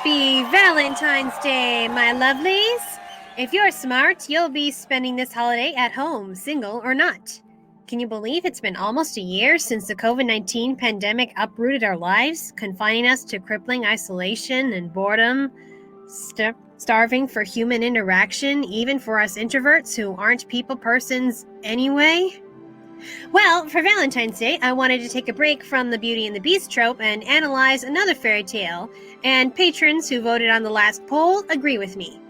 Happy Valentine's Day, my lovelies! If you're smart, you'll be spending this holiday at home, single or not. Can you believe it's been almost a year since the COVID-19 pandemic uprooted our lives, confining us to crippling isolation and boredom, starving for human interaction, even for us introverts who aren't people persons anyway? Well, for Valentine's Day, I wanted to take a break from the Beauty and the Beast trope and analyze another fairy tale, and patrons who voted on the last poll agree with me.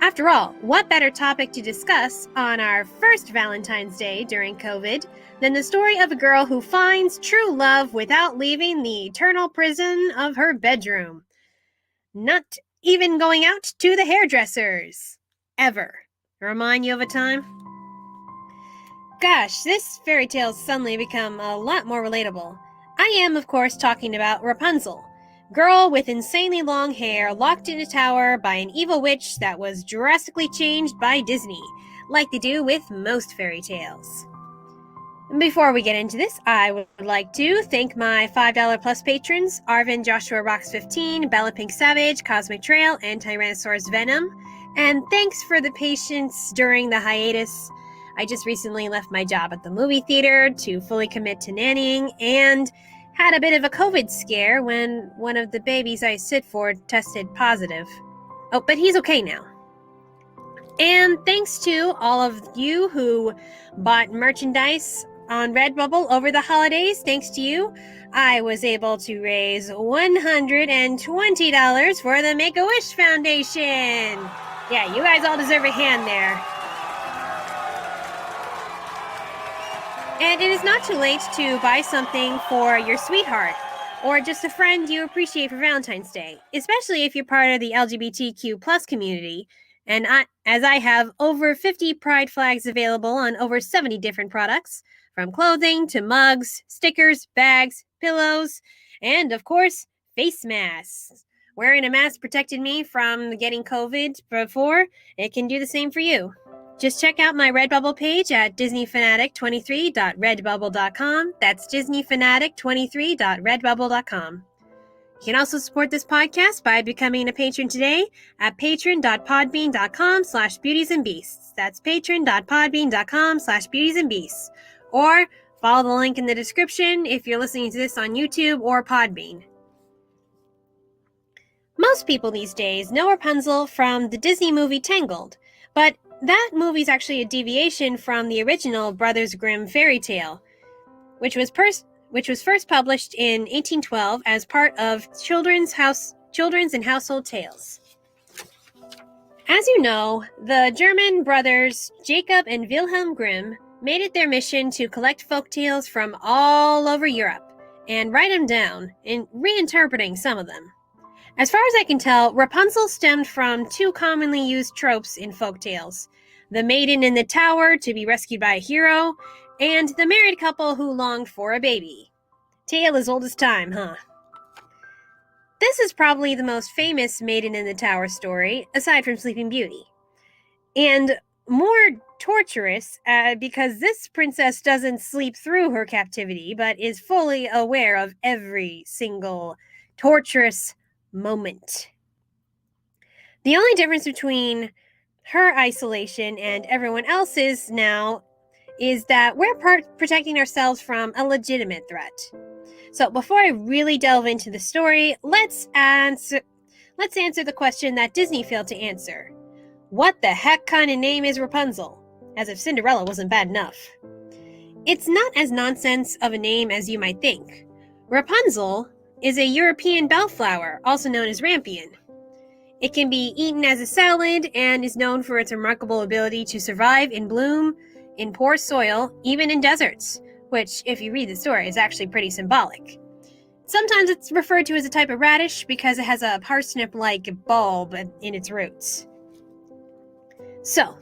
After all, what better topic to discuss on our first Valentine's Day during COVID than the story of a girl who finds true love without leaving the eternal prison of her bedroom? Not even going out to the hairdressers. Ever. Remind you of a time? Gosh, this fairy tale's suddenly become a lot more relatable. I am, of course, talking about Rapunzel, girl with insanely long hair locked in a tower by an evil witch that was drastically changed by Disney, like they do with most fairy tales. Before we get into this, I would like to thank my $5 plus patrons, Arvin Joshua Rocks 15, Bella Pink Savage, Cosmic Trail, and Tyrannosaurus Venom, and thanks for the patience during the hiatus. I just recently left my job at the movie theater to fully commit to nannying and had a bit of a COVID scare when one of the babies I sit for tested positive. Oh, but he's okay now. And thanks to all of you who bought merchandise on Redbubble over the holidays, thanks to you, I was able to raise $120 for the Make-A-Wish Foundation. Yeah, you guys all deserve a hand there. And it is not too late to buy something for your sweetheart or just a friend you appreciate for Valentine's Day, especially if you're part of the LGBTQ plus community. And as I have over 50 pride flags available on over 70 different products, from clothing to mugs, stickers, bags, pillows, and of course, face masks. Wearing a mask protected me from getting COVID before. It can do the same for you. Just check out my Redbubble page at disneyfanatic23.redbubble.com. That's disneyfanatic23.redbubble.com. You can also support this podcast by becoming a patron today at patron.podbean.com/beautiesandbeasts. That's patron.podbean.com/beautiesandbeasts. Or follow the link in the description if you're listening to this on YouTube or PodBean. Most people these days know Rapunzel from the Disney movie Tangled, but that movie's actually a deviation from the original Brothers Grimm fairy tale, which was first published in 1812 as part of Children's and Household Tales. As you know, the German brothers Jacob and Wilhelm Grimm made it their mission to collect folk tales from all over Europe and write them down, reinterpreting some of them. As far as I can tell, Rapunzel stemmed from two commonly used tropes in folktales: the maiden in the tower to be rescued by a hero, and the married couple who longed for a baby. Tale as old as time, huh? This is probably the most famous maiden in the tower story, aside from Sleeping Beauty. And more torturous, because this princess doesn't sleep through her captivity, but is fully aware of every single torturous moment. The only difference between her isolation and everyone else's now is that we're protecting ourselves from a legitimate threat. So before I really delve into the story, let's answer the question that Disney failed to answer. What the heck kind of name is Rapunzel? As if Cinderella wasn't bad enough. It's not as nonsense of a name as you might think. Rapunzel is a European bellflower, also known as rampion. It can be eaten as a salad and is known for its remarkable ability to survive and bloom in poor soil, even in deserts, which, if you read the story, is actually pretty symbolic. Sometimes it's referred to as a type of radish because it has a parsnip-like bulb in its roots. So,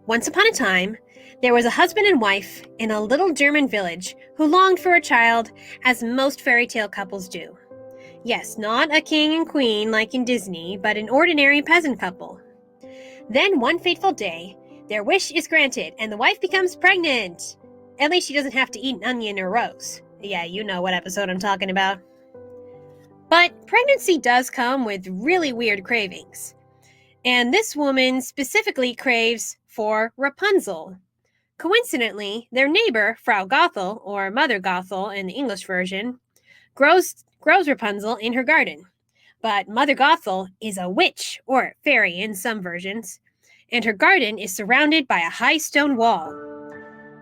once upon a time, there was a husband and wife in a little German village who longed for a child, as most fairy tale couples do. Yes, not a king and queen like in Disney, but an ordinary peasant couple. Then one fateful day, their wish is granted and the wife becomes pregnant. At least she doesn't have to eat an onion or rose. Yeah, you know what episode I'm talking about. But pregnancy does come with really weird cravings. And this woman specifically craves for Rapunzel. Coincidentally, their neighbor, Frau Gothel, or Mother Gothel in the English version, grows Rapunzel in her garden. But Mother Gothel is a witch, or fairy in some versions, and her garden is surrounded by a high stone wall.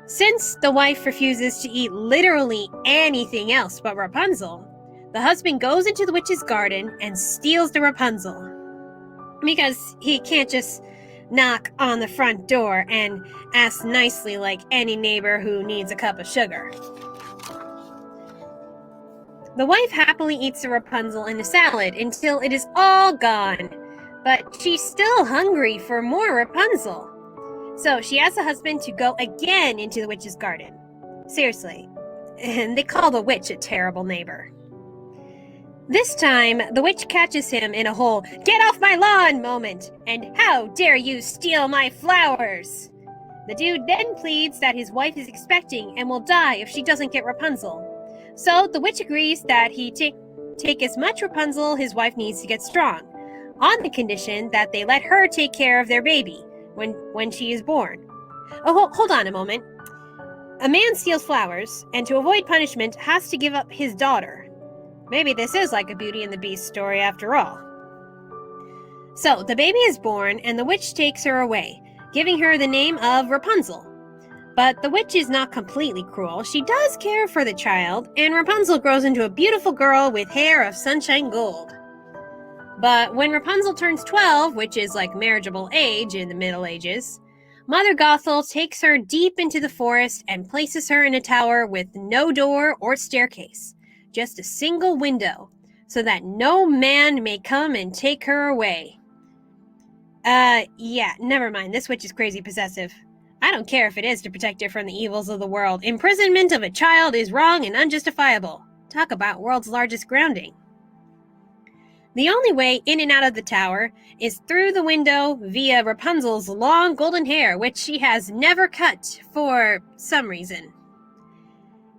Since the wife refuses to eat literally anything else but Rapunzel, the husband goes into the witch's garden and steals the Rapunzel. Because he can't just knock on the front door and ask nicely like any neighbor who needs a cup of sugar. The wife happily eats the Rapunzel in a salad until it is all gone, but she's still hungry for more Rapunzel. So she asks the husband to go again into the witch's garden. Seriously, and they call the witch a terrible neighbor. This time, the witch catches him in a whole "get off my lawn" moment, and "how dare you steal my flowers." The dude then pleads that his wife is expecting and will die if she doesn't get Rapunzel. So the witch agrees that he take as much Rapunzel his wife needs to get strong, on the condition that they let her take care of their baby when she is born. Oh, hold on a moment. A man steals flowers, and to avoid punishment has to give up his daughter. Maybe this is like a Beauty and the Beast story after all. So the baby is born, and the witch takes her away, giving her the name of Rapunzel. But the witch is not completely cruel. She does care for the child, and Rapunzel grows into a beautiful girl with hair of sunshine gold. But when Rapunzel turns 12, which is like marriageable age in the Middle Ages, Mother Gothel takes her deep into the forest and places her in a tower with no door or staircase, just a single window, so that no man may come and take her away. Yeah, never mind. This witch is crazy possessive. I don't care if it is to protect her from the evils of the world. Imprisonment of a child is wrong and unjustifiable. Talk about world's largest grounding. The only way in and out of the tower is through the window via Rapunzel's long golden hair, which she has never cut for some reason.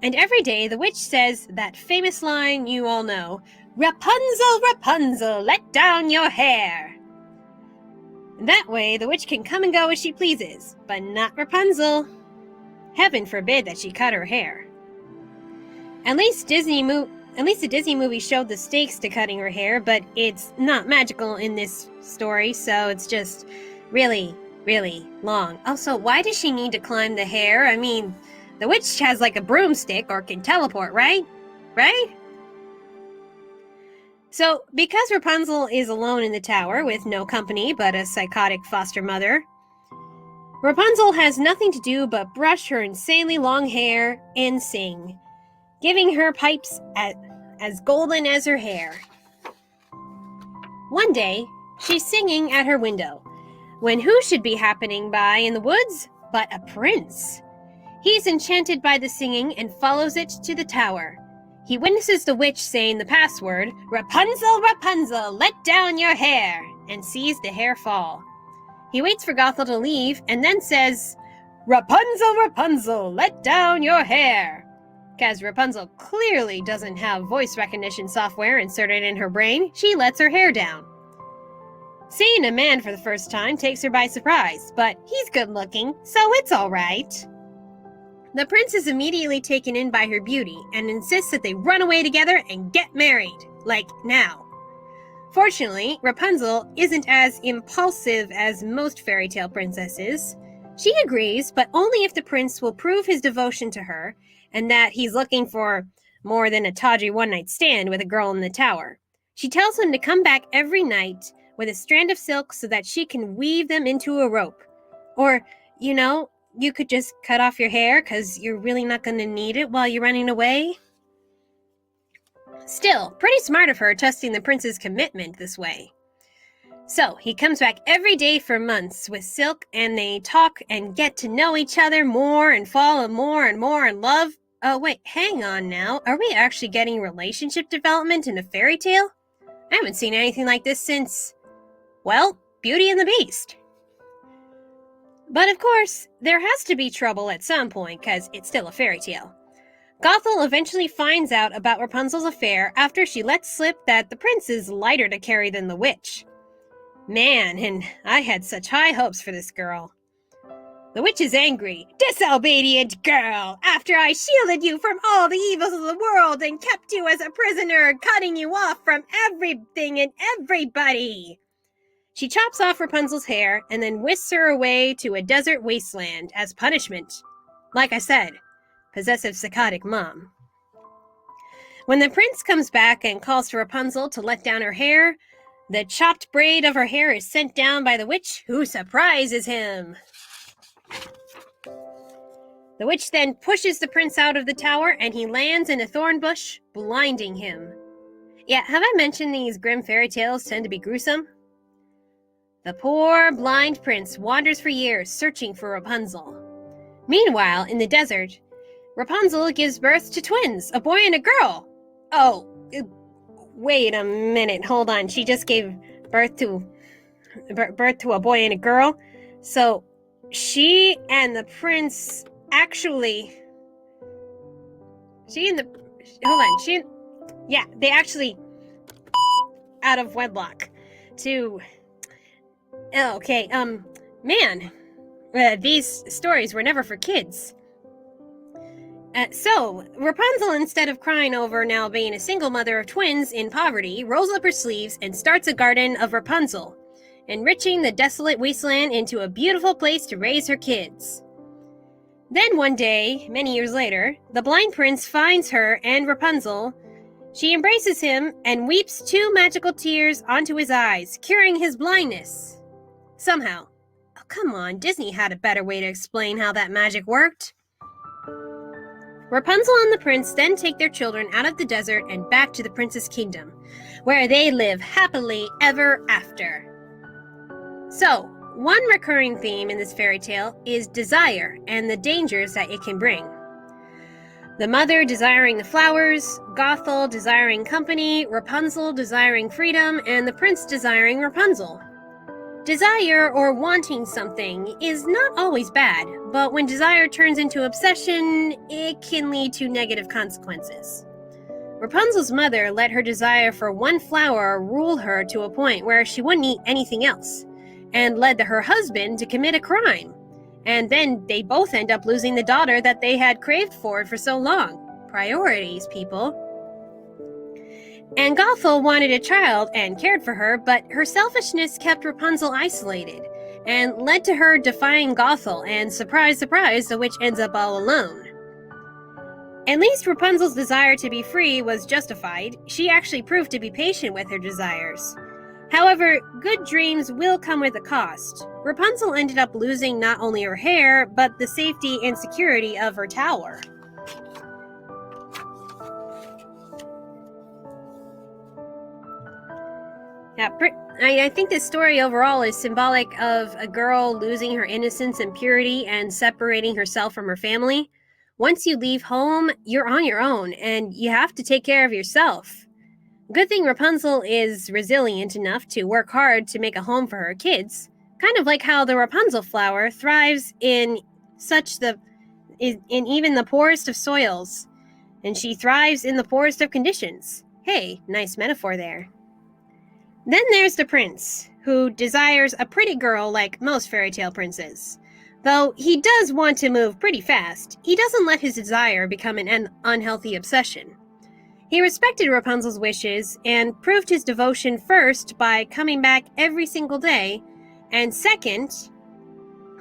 And every day the witch says that famous line you all know, "Rapunzel, Rapunzel, let down your hair." That way the witch can come and go as she pleases, but not Rapunzel. Heaven forbid that she cut her hair. At least the Disney movie showed the stakes to cutting her hair, but it's not magical in this story, so it's just really, really long. Also, why does she need to climb the hair? I mean, the witch has like a broomstick or can teleport, right? Right? So, because Rapunzel is alone in the tower with no company but a psychotic foster mother, Rapunzel has nothing to do but brush her insanely long hair and sing, giving her pipes as golden as her hair. One day, she's singing at her window, when who should be happening by in the woods but a prince. He's enchanted by the singing and follows it to the tower. He witnesses the witch saying the password, "Rapunzel, Rapunzel, let down your hair," and sees the hair fall. He waits for Gothel to leave and then says, "Rapunzel, Rapunzel, let down your hair." Because Rapunzel clearly doesn't have voice recognition software inserted in her brain, she lets her hair down. Seeing a man for the first time takes her by surprise, but he's good looking, so it's alright. The prince is immediately taken in by her beauty and insists that they run away together and get married, like now. Fortunately, Rapunzel isn't as impulsive as most fairy tale princesses. She agrees, but only if the prince will prove his devotion to her and that he's looking for more than a tawdry one-night stand with a girl in the tower. She tells him to come back every night with a strand of silk so that she can weave them into a rope. Or, you could just cut off your hair because you're really not going to need it while you're running away. Still, pretty smart of her testing the prince's commitment this way. So, he comes back every day for months with silk, and they talk and get to know each other more and fall more and more in love. Oh wait, hang on now. Are we actually getting relationship development in a fairy tale? I haven't seen anything like this since, well, Beauty and the Beast. But of course, there has to be trouble at some point because it's still a fairy tale. Gothel eventually finds out about Rapunzel's affair after she lets slip that the prince is lighter to carry than the witch. Man, and I had such high hopes for this girl. The witch is angry. Disobedient girl! After I shielded you from all the evils of the world and kept you as a prisoner, cutting you off from everything and everybody! She chops off Rapunzel's hair and then whisks her away to a desert wasteland as punishment. Like I said, possessive psychotic mom. When the prince comes back and calls to Rapunzel to let down her hair, the chopped braid of her hair is sent down by the witch, who surprises him. The witch then pushes the prince out of the tower and he lands in a thorn bush, blinding him. Yeah, have I mentioned these grim fairy tales tend to be gruesome? The poor, blind prince wanders for years searching for Rapunzel. Meanwhile, in the desert, Rapunzel gives birth to twins, a boy and a girl. Oh, wait a minute, hold on. She just gave birth to a boy and a girl? So, she and the prince actually... they actually... out of wedlock. These stories were never for kids. So, Rapunzel, instead of crying over now being a single mother of twins in poverty, rolls up her sleeves and starts a garden of Rapunzel, enriching the desolate wasteland into a beautiful place to raise her kids. Then one day, many years later, the blind prince finds her and Rapunzel. She embraces him and weeps 2 magical tears onto his eyes, curing his blindness. Somehow. Oh, come on, Disney had a better way to explain how that magic worked. Rapunzel and the prince then take their children out of the desert and back to the prince's kingdom, where they live happily ever after. So, one recurring theme in this fairy tale is desire and the dangers that it can bring. The mother desiring the flowers, Gothel desiring company, Rapunzel desiring freedom, and the prince desiring Rapunzel. Desire or wanting something is not always bad, but when desire turns into obsession, it can lead to negative consequences. Rapunzel's mother let her desire for one flower rule her to a point where she wouldn't eat anything else, and led her husband to commit a crime. And then they both end up losing the daughter that they had craved for so long. Priorities, people. And Gothel wanted a child and cared for her, but her selfishness kept Rapunzel isolated and led to her defying Gothel, and surprise, surprise, the witch ends up all alone. At least Rapunzel's desire to be free was justified. She actually proved to be patient with her desires. However, good dreams will come with a cost. Rapunzel ended up losing not only her hair, but the safety and security of her tower. Yeah, I think this story overall is symbolic of a girl losing her innocence and purity and separating herself from her family. Once you leave home, you're on your own, and you have to take care of yourself. Good thing Rapunzel is resilient enough to work hard to make a home for her kids, kind of like how the Rapunzel flower thrives in even the poorest of soils, and she thrives in the poorest of conditions. Hey, nice metaphor there. Then there's the prince, who desires a pretty girl like most fairy tale princes. Though he does want to move pretty fast, he doesn't let his desire become an unhealthy obsession. He respected Rapunzel's wishes and proved his devotion first by coming back every single day, and second,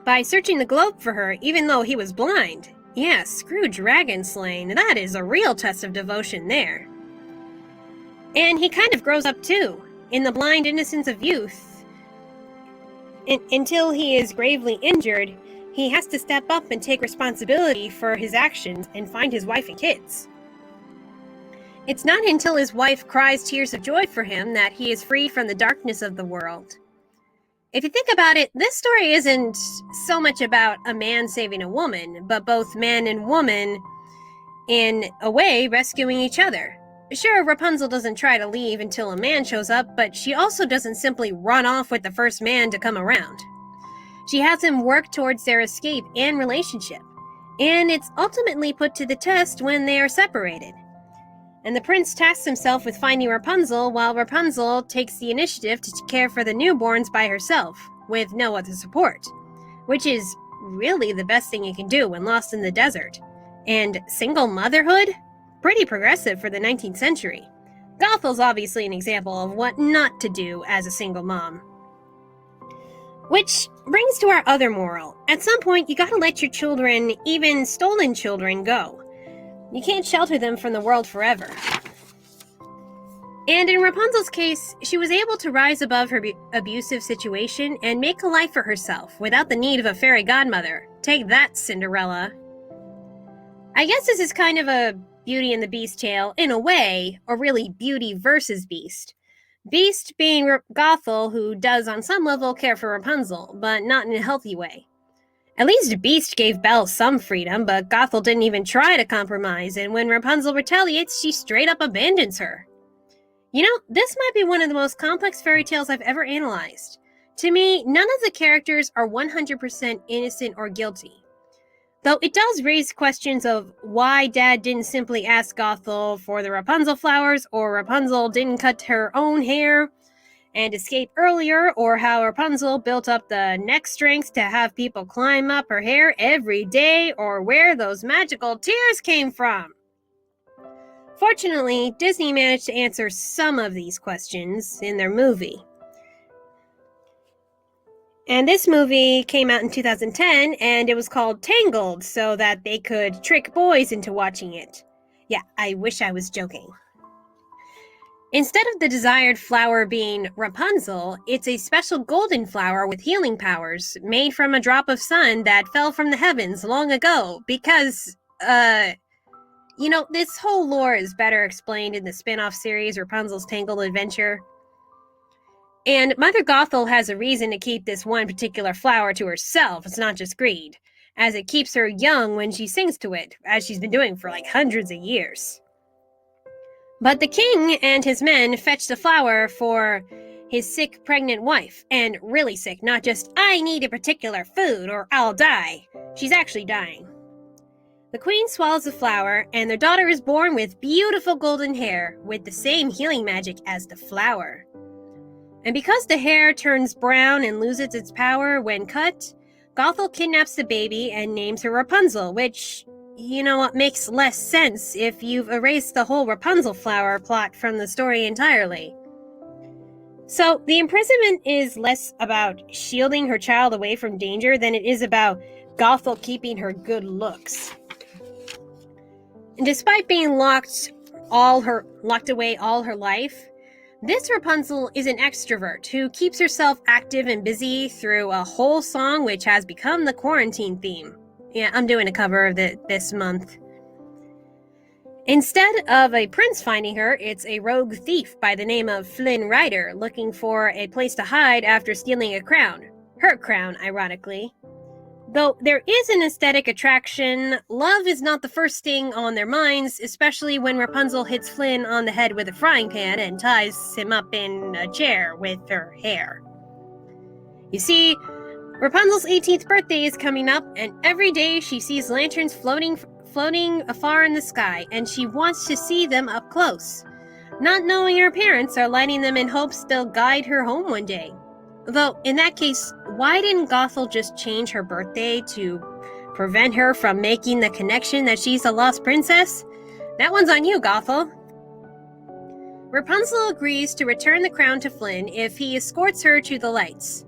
by searching the globe for her even though he was blind. Yeah, screw dragon slaying. That is a real test of devotion there. And he kind of grows up too, in the blind innocence of youth. Until he is gravely injured, he has to step up and take responsibility for his actions and find his wife and kids. It's not until his wife cries tears of joy for him that he is freed from the darkness of the world. If you think about it, this story isn't so much about a man saving a woman, but both man and woman, in a way, rescuing each other. Sure, Rapunzel doesn't try to leave until a man shows up, but she also doesn't simply run off with the first man to come around. She has him work towards their escape and relationship. and it's ultimately put to the test when they are separated. And the prince tasks himself with finding Rapunzel, while Rapunzel takes the initiative to care for the newborns by herself, with no other support, which is really the best thing you can do when lost in the desert. And single motherhood? Pretty progressive for the 19th century. Gothel's obviously an example of what not to do as a single mom. Which brings to our other moral. At some point, you gotta let your children, even stolen children, go. You can't shelter them from the world forever. And in Rapunzel's case, she was able to rise above her abusive situation and make a life for herself without the need of a fairy godmother. Take that, Cinderella. I guess this is kind of a Beauty and the Beast tale in a way, or really Beauty versus Beast. Beast being Gothel, who does on some level care for Rapunzel, but not in a healthy way. At least Beast gave Belle some freedom, but Gothel didn't even try to compromise, and when Rapunzel retaliates, she straight up abandons her. You know, this might be one of the most complex fairy tales I've ever analyzed. To me, none of the characters are 100% innocent or guilty. Though it does raise questions of why Dad didn't simply ask Gothel for the Rapunzel flowers, or Rapunzel didn't cut her own hair and escape earlier, or how Rapunzel built up the neck strength to have people climb up her hair every day, or where those magical tears came from. Fortunately, Disney managed to answer some of these questions in their movie. And this movie came out in 2010, and it was called Tangled, so that they could trick boys into watching it. Yeah, I wish I was joking. Instead of the desired flower being Rapunzel, it's a special golden flower with healing powers, made from a drop of sun that fell from the heavens long ago, because, this whole lore is better explained in the spin-off series Rapunzel's Tangled Adventure. And Mother Gothel has a reason to keep this one particular flower to herself. It's not just greed, as it keeps her young when she sings to it, as she's been doing for like hundreds of years. But the king and his men fetch the flower for his sick pregnant wife, and really sick, not just, I need a particular food or I'll die. She's actually dying. The queen swallows the flower, and their daughter is born with beautiful golden hair, with the same healing magic as the flower. And because the hair turns brown and loses its power when cut, Gothel kidnaps the baby and names her Rapunzel, which, makes less sense if you've erased the whole Rapunzel flower plot from the story entirely. So, the imprisonment is less about shielding her child away from danger than it is about Gothel keeping her good looks. And despite being locked away all her life, this Rapunzel is an extrovert who keeps herself active and busy through a whole song which has become the quarantine theme. Yeah, I'm doing a cover of it this month. Instead of a prince finding her, it's a rogue thief by the name of Flynn Rider looking for a place to hide after stealing a crown. Her crown, ironically. Though there is an aesthetic attraction, love is not the first thing on their minds, especially when Rapunzel hits Flynn on the head with a frying pan and ties him up in a chair with her hair. You see, Rapunzel's 18th birthday is coming up, and every day she sees lanterns floating afar in the sky, and she wants to see them up close, not knowing her parents are lighting them in hopes they'll guide her home one day. Though, in that case, why didn't Gothel just change her birthday to prevent her from making the connection that she's a lost princess? That one's on you, Gothel. Rapunzel agrees to return the crown to Flynn if he escorts her to the lights.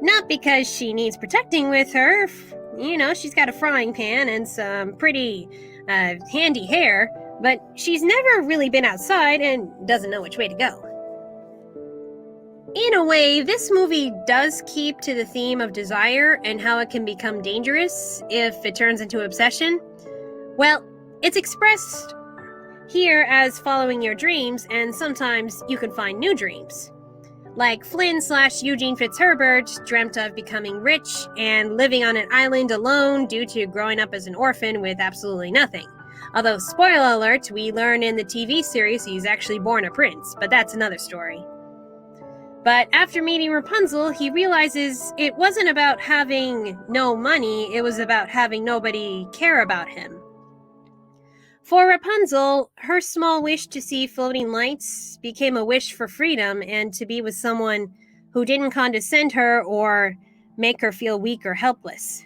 Not because she needs protecting with her. She's got a frying pan and some pretty handy hair, but she's never really been outside and doesn't know which way to go. In a way, this movie does keep to the theme of desire and how it can become dangerous if it turns into obsession. Well, it's expressed here as following your dreams, and sometimes you can find new dreams. Like Flynn/Eugene Fitzherbert dreamt of becoming rich and living on an island alone due to growing up as an orphan with absolutely nothing. Although, spoiler alert, we learn in the TV series he's actually born a prince, but that's another story. But after meeting Rapunzel, he realizes it wasn't about having no money, it was about having nobody care about him. For Rapunzel, her small wish to see floating lights became a wish for freedom and to be with someone who didn't condescend her or make her feel weak or helpless.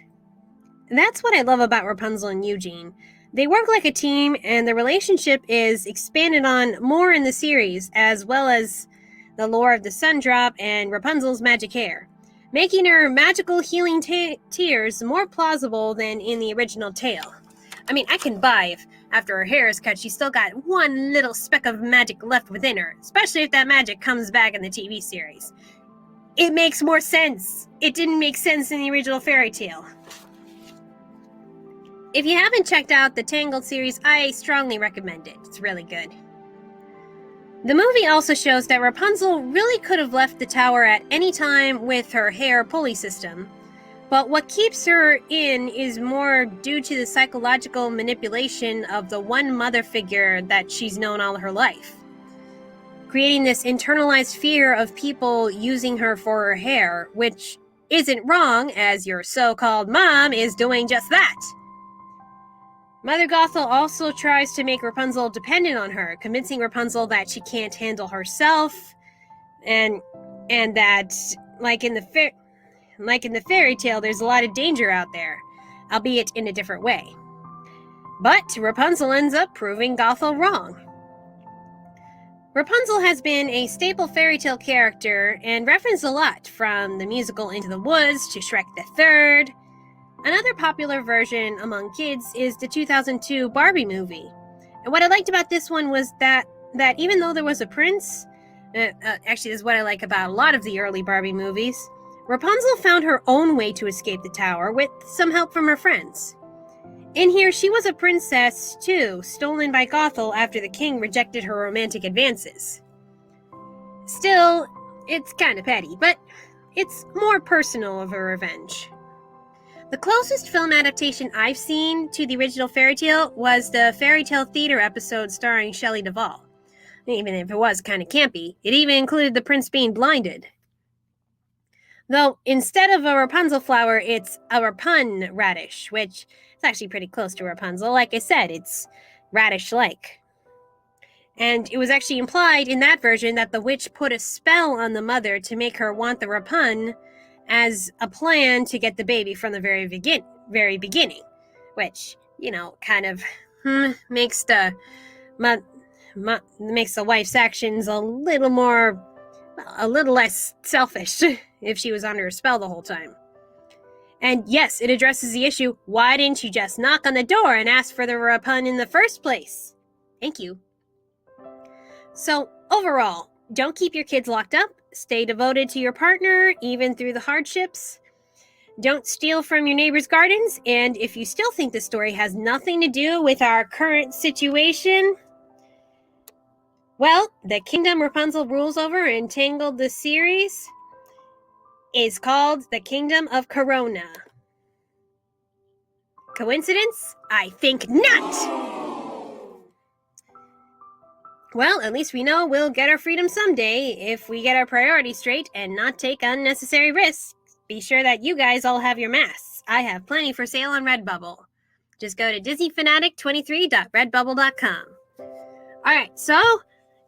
And that's what I love about Rapunzel and Eugene. They work like a team, and the relationship is expanded on more in the series, as well as the lore of the sun drop and Rapunzel's magic hair, making her magical healing tears more plausible than in the original tale. I mean, I can buy if after her hair is cut, she's still got one little speck of magic left within her, especially if that magic comes back in the TV series. It makes more sense. It didn't make sense in the original fairy tale. If you haven't checked out the Tangled series, I strongly recommend it. It's really good. The movie also shows that Rapunzel really could have left the tower at any time with her hair pulley system, but what keeps her in is more due to the psychological manipulation of the one mother figure that she's known all her life, creating this internalized fear of people using her for her hair, which isn't wrong, as your so-called mom is doing just that. Mother Gothel also tries to make Rapunzel dependent on her, convincing Rapunzel that she can't handle herself, and that, like in the fairy tale, there's a lot of danger out there, albeit in a different way. But Rapunzel ends up proving Gothel wrong. Rapunzel has been a staple fairy tale character and referenced a lot, from the musical Into the Woods to Shrek the Third. Another popular version among kids is the 2002 Barbie movie. And what I liked about this one was that even though there was a prince, actually this is what I like about a lot of the early Barbie movies, Rapunzel found her own way to escape the tower with some help from her friends. In here, she was a princess too, stolen by Gothel after the king rejected her romantic advances. Still, it's kind of petty, but it's more personal of a revenge. The closest film adaptation I've seen to the original fairy tale was the fairy tale theater episode starring Shelley Duvall. Even if it was kind of campy, it even included the prince being blinded. Though, instead of a Rapunzel flower, it's a Rapun radish, which is actually pretty close to Rapunzel. Like I said, it's radish-like. And it was actually implied in that version that the witch put a spell on the mother to make her want the Rapun as a plan to get the baby from the very beginning, which, kind of makes the wife's actions a little less selfish if she was under a spell the whole time. And yes, it addresses the issue, why didn't you just knock on the door and ask for the Rapun in the first place? Thank you. So, overall, don't keep your kids locked up. Stay devoted to your partner, even through the hardships. Don't steal from your neighbor's gardens. And if you still think the story has nothing to do with our current situation, well, the kingdom Rapunzel rules over in Tangled the series is called the Kingdom of Corona. Coincidence? I think not! Well, at least we know we'll get our freedom someday if we get our priorities straight and not take unnecessary risks. Be sure that you guys all have your masks. I have plenty for sale on Redbubble. Just go to disneyfanatic23.redbubble.com. Alright, so,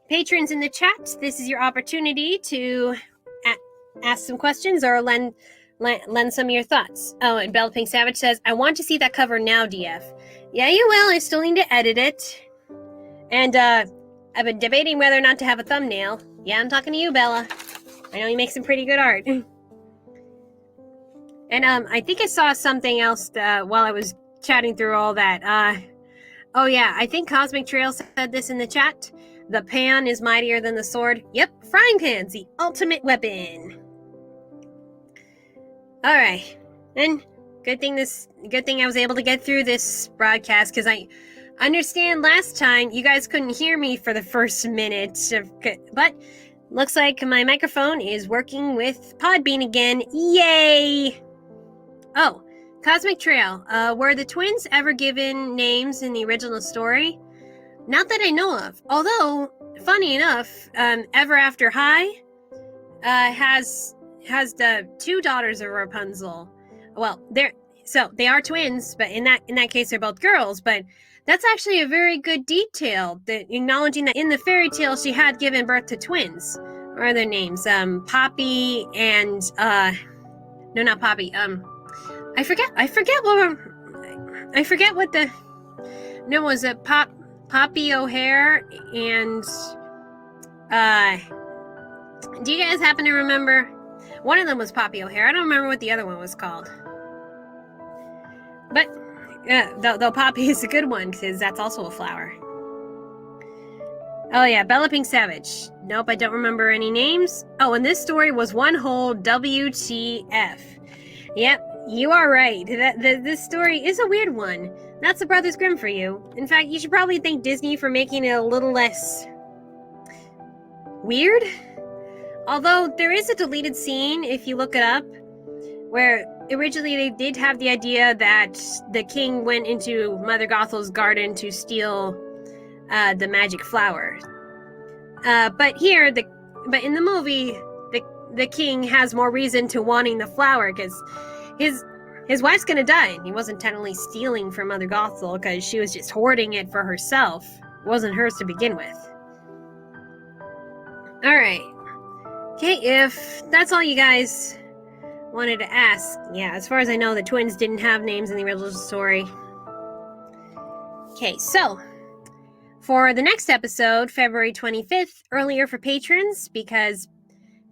patrons in the chat, this is your opportunity to ask some questions or lend some of your thoughts. Oh, and Bella Pink Savage says, I want to see that cover now, DF. Yeah, you will. I still need to edit it. And, I've been debating whether or not to have a thumbnail. Yeah, I'm talking to you, Bella. I know you make some pretty good art. And, I think I saw something else while I was chatting through all that. Oh yeah, I think Cosmic Trail said this in the chat. The pan is mightier than the sword. Yep, frying pan's the ultimate weapon. Alright. And good thing I was able to get through this broadcast, because I understand last time you guys couldn't hear me for the first minute, but looks like my microphone is working with PodBean again. Yay! Oh, Cosmic Trail. Were the twins ever given names in the original story? Not that I know of. Although, funny enough, Ever After High, has the two daughters of Rapunzel. Well, they are twins, but in that case, they're both girls. But that's actually a very good detail, that acknowledging that in the fairy tale she had given birth to twins. What are their names? Poppy and no, not Poppy. I forget what the. No, was it Poppy O'Hare and do you guys happen to remember? One of them was Poppy O'Hare. I don't remember what the other one was called. But though Poppy is a good one because that's also a flower. Oh yeah, Bella Pink Savage. Nope, I don't remember any names. Oh, and this story was one whole WTF. Yep, you are right. This story is a weird one. That's the Brothers Grimm for you. In fact, you should probably thank Disney for making it a little less weird. Although there is a deleted scene, if you look it up, where originally they did have the idea that the king went into Mother Gothel's garden to steal the magic flower. But in the movie, the king has more reason to wanting the flower because his wife's gonna die, and he wasn't technically stealing from Mother Gothel because she was just hoarding it for herself. It wasn't hers to begin with. Alright. Okay, if that's all you guys wanted to ask. Yeah, as far as I know, the twins didn't have names in the original story. Okay, so for the next episode, February 25th, earlier for patrons, because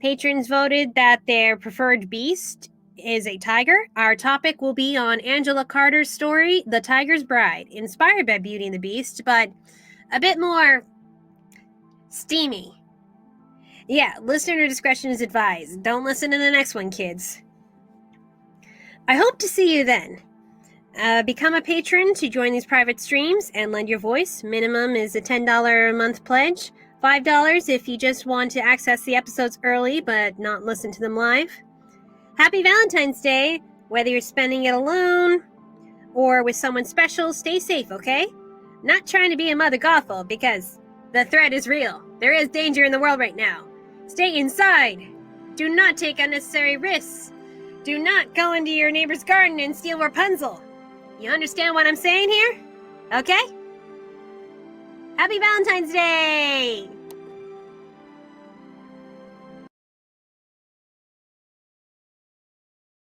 patrons voted that their preferred beast is a tiger. Our topic will be on Angela Carter's story, The Tiger's Bride, inspired by Beauty and the Beast, but a bit more steamy. Yeah, listener discretion is advised. Don't listen to the next one, kids. I hope to see you then. Become a patron to join these private streams and lend your voice. Minimum is a $10 a month pledge. $5 if you just want to access the episodes early but not listen to them live. Happy Valentine's Day! Whether you're spending it alone or with someone special, stay safe, okay? Not trying to be a Mother Gothel because the threat is real. There is danger in the world right now. Stay inside. Do not take unnecessary risks. Do not go into your neighbor's garden and steal Rapunzel. You understand what I'm saying here? Okay? Happy Valentine's Day!